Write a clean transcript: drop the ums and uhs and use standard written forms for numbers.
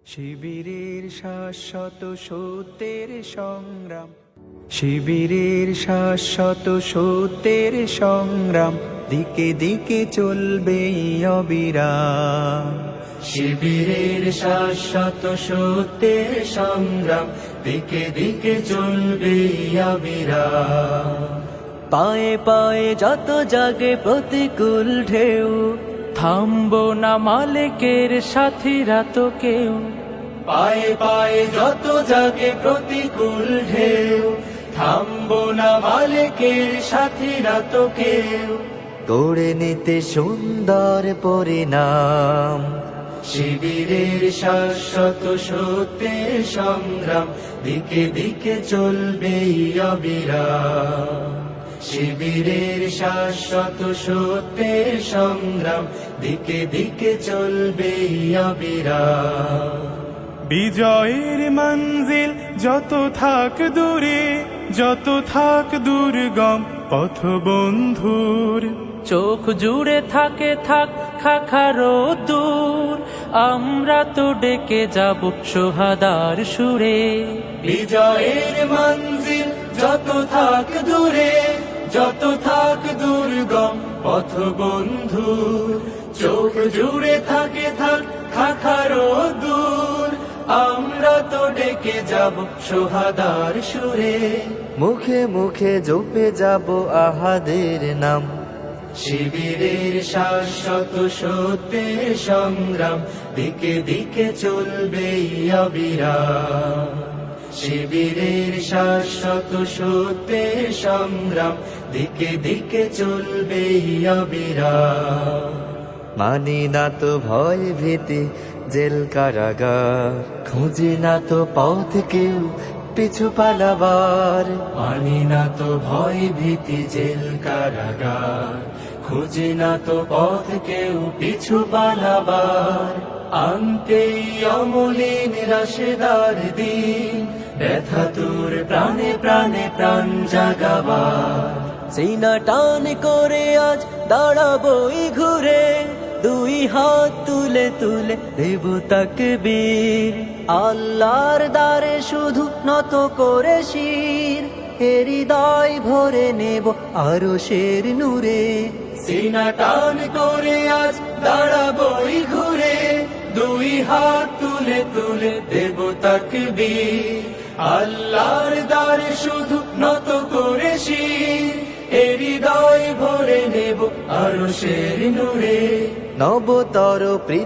শিবিরের শাশ্বত সত্যের সংগ্রাম, শিবিরের শাশ্বত সত্যের সংগ্রাম, দিকে দিকে চলবে অবিরাম। শিবিরের শাশ্বত সত্যের সংগ্রাম, দিকে দিকে চলবে অবিরাম। পায়ে পায়ে যত জাগে প্রতিকূল ঢেউ, থামবো না মালিকের সাথীরা তো কেউ। পায়ে পায়ে যত জাগে প্রতিকূল ঢেউ, থামবো না মালিকের সাথীরা তো কেউ। গড়ে নিতে সুন্দর পরিণাম, শিবিরের শাশ্বত সত্যের সংগ্রাম, দিকে দিকে চলবে অবিরাম। শিবিরের শাশ্বত সত্যের সংগ্রাম, দিকে দিকে চলবে অবিরাম। বিজয়ের মঞ্জিল যত থাক দূরে, যত থাক দুর্গম পথ বন্ধুর, চোখ জুড়ে থাকে থাক খাখারো দূর, আমরা তো ডেকে যাব সোহাদার সুরে। বিজয়ের মঞ্জিল যত থাক দূরে, যত থাক দুর্গম পথ বন্ধুর, চোখ জুড়ে থাকে থাক খাখারো দূর, আমরা তো ডেকে যাব সোহাদার সুরে। মুখে মুখে জপে যাব আহাদের নাম, শিবিরের শাশ্বত সত্যের সংগ্রাম, দিকে দিকে চলবে অবিরাম। শিবিরের শাশ্বত সত্যের সংগ্রাম, দিকে দিকে চলবে অবিরাম। মানি না তো ভয় ভীতি জেল কারাগার, খুঁজি না তো পথ কেউ পিছু পালাবার। মানি না তো ভয় ভীতি জেল কারাগার, খুঁজি না তো পথ কেউ পিছু পালাবার। আনতেই অমলিন রাশেদার দিন, ব্যথা তোর প্রাণে প্রাণে প্রাণ জাগাবার। সিনা টান করে আজ দাঁড়াবই ঘুরে, দুই হাত তুলে তুলে দেব তাকবীর। আল্লাহর দ্বারে শুধু নত করে শির, হৃদয় ভরে নেব আরশের নূরে। সিনা টান করে আজ দাঁড়াবই ঘুরে, দুই হাত তুলে তুলে দেব তাকবীর। আল্লাহর দ্বারে শুধু নত করে শির, হৃদয় ভরে নেব আরশের নূরে। নবতর পৃথিবী